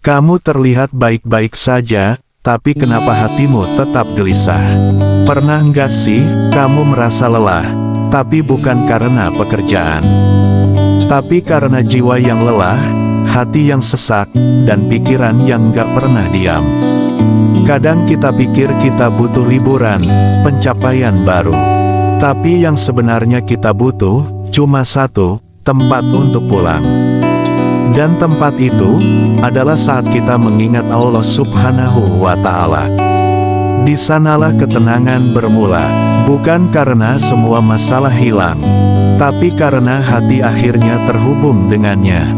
Kamu terlihat baik-baik saja, tapi kenapa hatimu tetap gelisah? Pernah nggak sih, kamu merasa lelah, tapi bukan karena pekerjaan, tapi karena jiwa yang lelah, hati yang sesak, dan pikiran yang nggak pernah diam. Kadang kita pikir kita butuh liburan, pencapaian baru. Tapi yang sebenarnya kita butuh, cuma satu, tempat untuk pulang. Dan tempat itu, adalah saat kita mengingat Allah Subhanahu wa Ta'ala. Di sanalah ketenangan bermula, bukan karena semua masalah hilang, tapi karena hati akhirnya terhubung dengannya.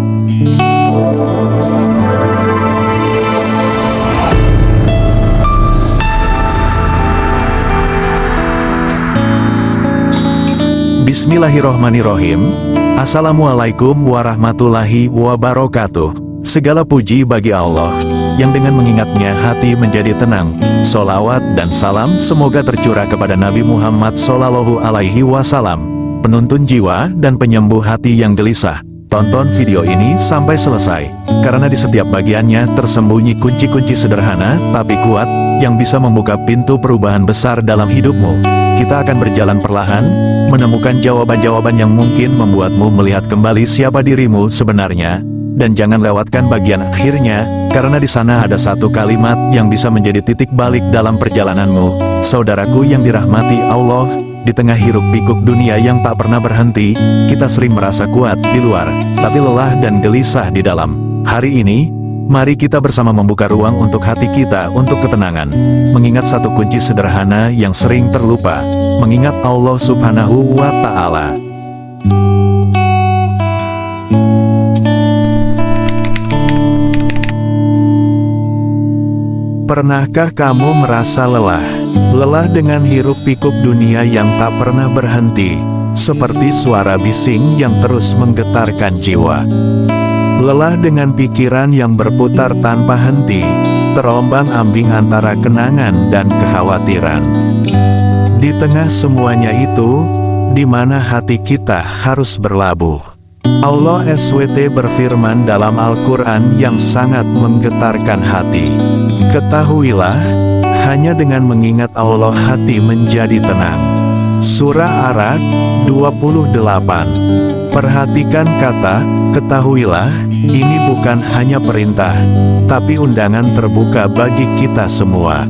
Bismillahirrohmanirrohim. Assalamualaikum warahmatullahi wabarakatuh. Segala puji bagi Allah, yang dengan mengingatnya hati menjadi tenang. Sholawat dan salam semoga tercurah kepada Nabi Muhammad SAW, penuntun jiwa dan penyembuh hati yang gelisah. Tonton video ini sampai selesai, karena di setiap bagiannya tersembunyi kunci-kunci sederhana tapi kuat, yang bisa membuka pintu perubahan besar dalam hidupmu. Kita akan berjalan perlahan, menemukan jawaban-jawaban yang mungkin membuatmu melihat kembali siapa dirimu sebenarnya. Dan jangan lewatkan bagian akhirnya, karena di sana ada satu kalimat yang bisa menjadi titik balik dalam perjalananmu. Saudaraku yang dirahmati Allah, di tengah hiruk-pikuk dunia yang tak pernah berhenti, kita sering merasa kuat di luar, tapi lelah dan gelisah di dalam. Hari ini, mari kita bersama membuka ruang untuk hati kita untuk ketenangan. Mengingat satu kunci sederhana yang sering terlupa, mengingat Allah Subhanahu wa Ta'ala. Pernahkah kamu merasa lelah? Lelah dengan hiruk-pikuk dunia yang tak pernah berhenti, seperti suara bising yang terus menggetarkan jiwa. Lelah dengan pikiran yang berputar tanpa henti, terombang-ambing antara kenangan dan kekhawatiran. Di tengah semuanya itu, di mana hati kita harus berlabuh? Allah SWT berfirman dalam Al-Quran yang sangat menggetarkan hati. Ketahuilah, hanya dengan mengingat Allah hati menjadi tenang. Surah Ar-Ra'd 28. Perhatikan kata, ketahuilah, ini bukan hanya perintah, tapi undangan terbuka bagi kita semua.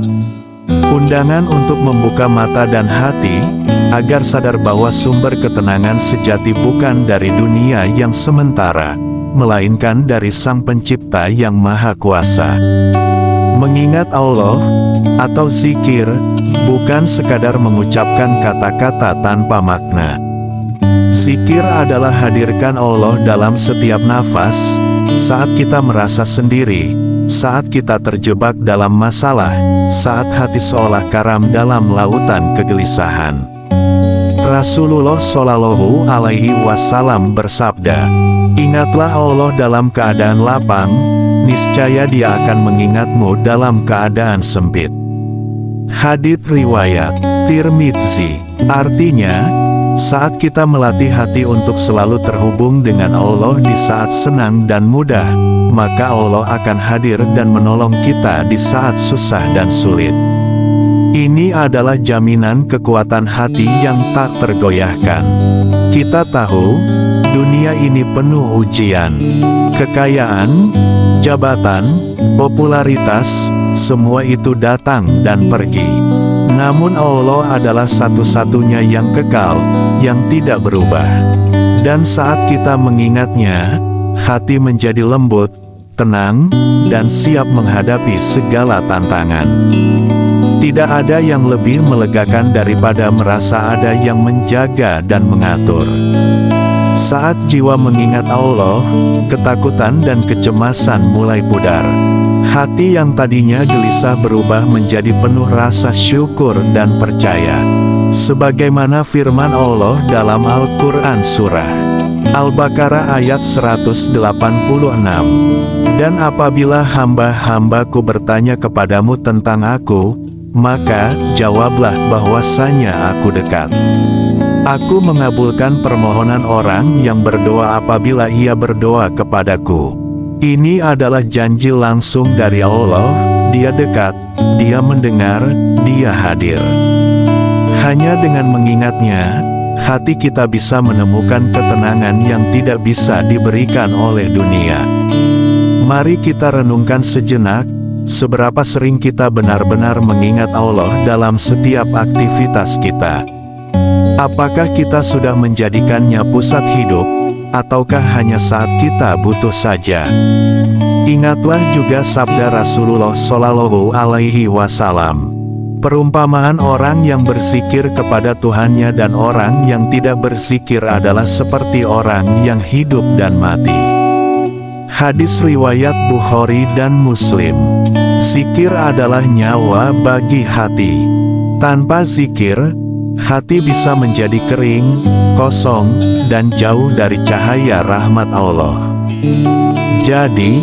Undangan untuk membuka mata dan hati, agar sadar bahwa sumber ketenangan sejati bukan dari dunia yang sementara, melainkan dari Sang Pencipta yang Maha Kuasa. Mengingat Allah, atau zikir, bukan sekadar mengucapkan kata-kata tanpa makna. Zikir adalah hadirkan Allah dalam setiap nafas, saat kita merasa sendiri, saat kita terjebak dalam masalah, saat hati seolah karam dalam lautan kegelisahan. Rasulullah Shallallahu Alaihi Wasallam bersabda, ingatlah Allah dalam keadaan lapang, niscaya Dia akan mengingatmu dalam keadaan sempit. Hadits riwayat Tirmidzi. Artinya, saat kita melatih hati untuk selalu terhubung dengan Allah di saat senang dan mudah, maka Allah akan hadir dan menolong kita di saat susah dan sulit. Ini adalah jaminan kekuatan hati yang tak tergoyahkan. Kita tahu, dunia ini penuh ujian, kekayaan, jabatan, popularitas, semua itu datang dan pergi. Namun Allah adalah satu-satunya yang kekal, yang tidak berubah. Dan saat kita mengingatnya, hati menjadi lembut, tenang, dan siap menghadapi segala tantangan. Tidak ada yang lebih melegakan daripada merasa ada yang menjaga dan mengatur. Saat jiwa mengingat Allah, ketakutan dan kecemasan mulai pudar. Hati yang tadinya gelisah berubah menjadi penuh rasa syukur dan percaya. Sebagaimana firman Allah dalam Al-Quran Surah Al-Baqarah ayat 186. Dan apabila hamba-hambaku bertanya kepadamu tentang aku, maka jawablah bahwasanya aku dekat. Aku mengabulkan permohonan orang yang berdoa apabila ia berdoa kepadaku. Ini adalah janji langsung dari Allah. Dia dekat, Dia mendengar, Dia hadir. Hanya dengan mengingatnya, hati kita bisa menemukan ketenangan yang tidak bisa diberikan oleh dunia. Mari kita renungkan sejenak, seberapa sering kita benar-benar mengingat Allah dalam setiap aktivitas kita. Apakah kita sudah menjadikannya pusat hidup, ataukah hanya saat kita butuh saja? Ingatlah juga sabda Rasulullah Shallallahu Alaihi Wasallam. Perumpamaan orang yang berzikir kepada Tuhannya dan orang yang tidak berzikir adalah seperti orang yang hidup dan mati. Hadis riwayat Bukhari dan Muslim. Zikir adalah nyawa bagi hati. Tanpa zikir, hati bisa menjadi kering, kosong, dan jauh dari cahaya rahmat Allah. Jadi,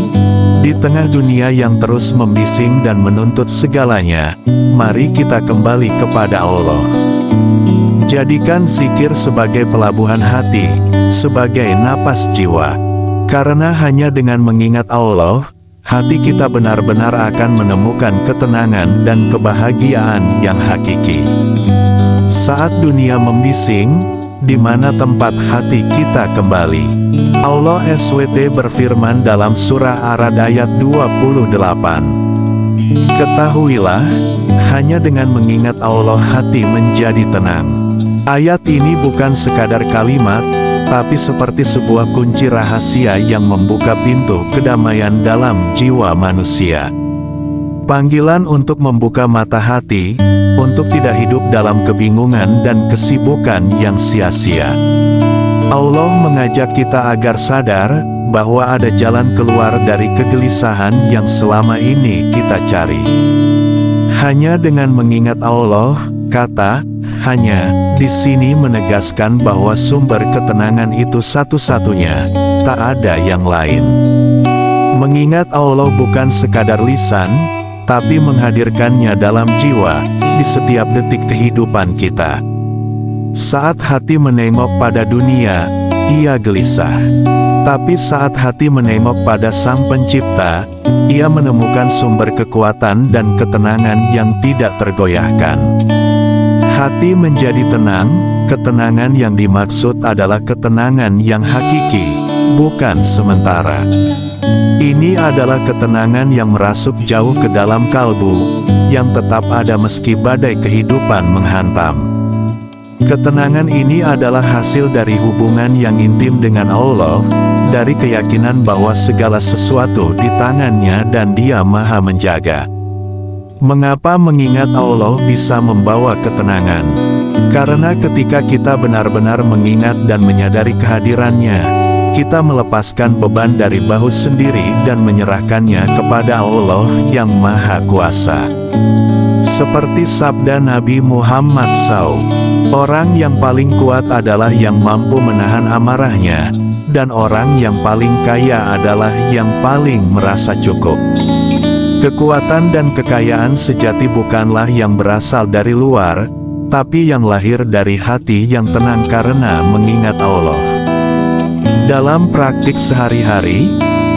di tengah dunia yang terus membising dan menuntut segalanya, mari kita kembali kepada Allah. Jadikan zikir sebagai pelabuhan hati, sebagai napas jiwa. Karena hanya dengan mengingat Allah, hati kita benar-benar akan menemukan ketenangan dan kebahagiaan yang hakiki. Saat dunia membising, di mana tempat hati kita kembali? Allah SWT berfirman dalam surah Ar-Ra'd ayat 28. Ketahuilah, hanya dengan mengingat Allah hati menjadi tenang. Ayat ini bukan sekadar kalimat, tapi seperti sebuah kunci rahasia yang membuka pintu kedamaian dalam jiwa manusia. Panggilan untuk membuka mata hati, untuk tidak hidup dalam kebingungan dan kesibukan yang sia-sia. Allah mengajak kita agar sadar bahwa ada jalan keluar dari kegelisahan yang selama ini kita cari. Hanya dengan mengingat Allah, kata "hanya" di sini menegaskan bahwa sumber ketenangan itu satu-satunya, tak ada yang lain. Mengingat Allah bukan sekadar lisan, tapi menghadirkannya dalam jiwa, di setiap detik kehidupan kita. Saat hati menengok pada dunia, ia gelisah. Tapi saat hati menengok pada Sang Pencipta, ia menemukan sumber kekuatan dan ketenangan yang tidak tergoyahkan. Hati menjadi tenang, ketenangan yang dimaksud adalah ketenangan yang hakiki, bukan sementara. Ini adalah ketenangan yang merasuk jauh ke dalam kalbu, yang tetap ada meski badai kehidupan menghantam. Ketenangan ini adalah hasil dari hubungan yang intim dengan Allah, dari keyakinan bahwa segala sesuatu di tangannya dan Dia Maha Menjaga. Mengapa mengingat Allah bisa membawa ketenangan? Karena ketika kita benar-benar mengingat dan menyadari kehadirannya, kita melepaskan beban dari bahu sendiri dan menyerahkannya kepada Allah yang Maha Kuasa. Seperti sabda Nabi Muhammad SAW, orang yang paling kuat adalah yang mampu menahan amarahnya, dan orang yang paling kaya adalah yang paling merasa cukup. Kekuatan dan kekayaan sejati bukanlah yang berasal dari luar, tapi yang lahir dari hati yang tenang karena mengingat Allah. Dalam praktik sehari-hari,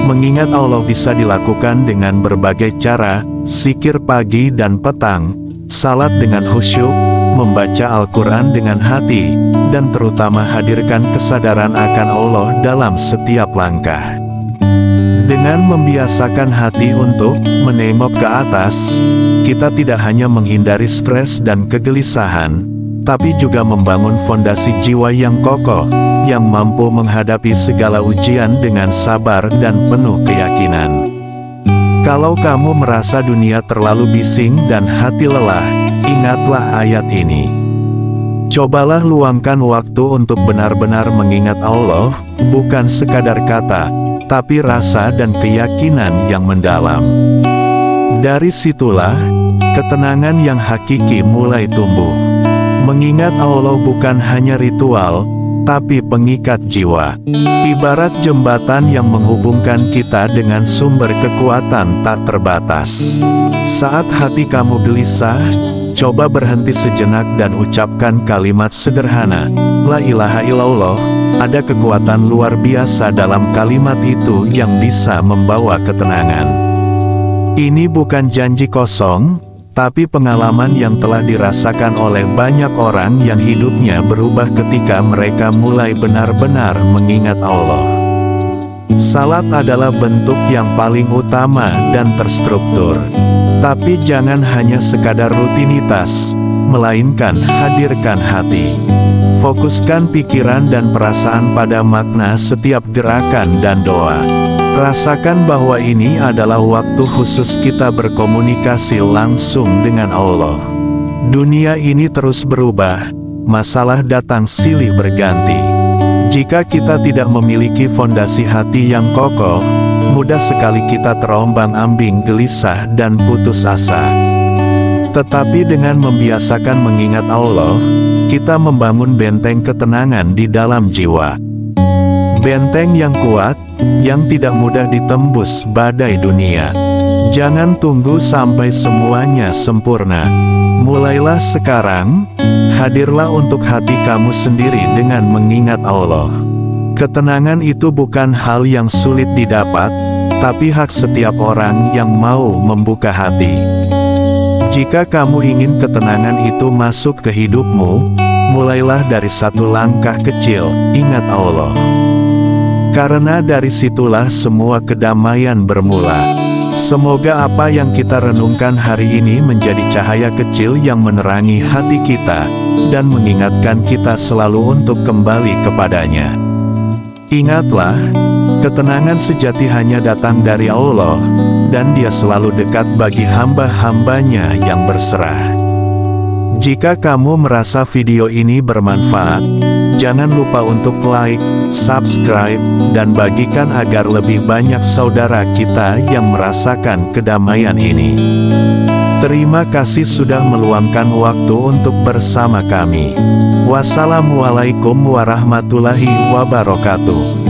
mengingat Allah bisa dilakukan dengan berbagai cara, zikir pagi dan petang, salat dengan khusyuk, membaca Al-Quran dengan hati, dan terutama hadirkan kesadaran akan Allah dalam setiap langkah. Dengan membiasakan hati untuk menengok ke atas, kita tidak hanya menghindari stres dan kegelisahan, tapi juga membangun fondasi jiwa yang kokoh, yang mampu menghadapi segala ujian dengan sabar dan penuh keyakinan. Kalau kamu merasa dunia terlalu bising dan hati lelah, ingatlah ayat ini. Cobalah luangkan waktu untuk benar-benar mengingat Allah, bukan sekadar kata, tapi rasa dan keyakinan yang mendalam. Dari situlah, ketenangan yang hakiki mulai tumbuh. Mengingat Allah bukan hanya ritual, tapi pengikat jiwa. Ibarat jembatan yang menghubungkan kita dengan sumber kekuatan tak terbatas. Saat hati kamu gelisah, coba berhenti sejenak dan ucapkan kalimat sederhana, La ilaha illallah. Ada kekuatan luar biasa dalam kalimat itu yang bisa membawa ketenangan. Ini bukan janji kosong, tapi pengalaman yang telah dirasakan oleh banyak orang yang hidupnya berubah ketika mereka mulai benar-benar mengingat Allah. Salat adalah bentuk yang paling utama dan terstruktur. Tapi jangan hanya sekadar rutinitas, melainkan hadirkan hati. Fokuskan pikiran dan perasaan pada makna setiap gerakan dan doa. Rasakan bahwa ini adalah waktu khusus kita berkomunikasi langsung dengan Allah. Dunia ini terus berubah, masalah datang silih berganti. Jika kita tidak memiliki fondasi hati yang kokoh, mudah sekali kita terombang-ambing, gelisah dan putus asa. Tetapi dengan membiasakan mengingat Allah, kita membangun benteng ketenangan di dalam jiwa. Benteng yang kuat, yang tidak mudah ditembus badai dunia. Jangan tunggu sampai semuanya sempurna. Mulailah sekarang, hadirlah untuk hati kamu sendiri dengan mengingat Allah. Ketenangan itu bukan hal yang sulit didapat, tapi hak setiap orang yang mau membuka hati. Jika kamu ingin ketenangan itu masuk ke hidupmu, mulailah dari satu langkah kecil, ingat Allah. Karena dari situlah semua kedamaian bermula. Semoga apa yang kita renungkan hari ini menjadi cahaya kecil yang menerangi hati kita, dan mengingatkan kita selalu untuk kembali kepadanya. Ingatlah, ketenangan sejati hanya datang dari Allah, dan Dia selalu dekat bagi hamba-hambanya yang berserah. Jika kamu merasa video ini bermanfaat, jangan lupa untuk like, subscribe, dan bagikan agar lebih banyak saudara kita yang merasakan kedamaian ini. Terima kasih sudah meluangkan waktu untuk bersama kami. Wassalamualaikum warahmatullahi wabarakatuh.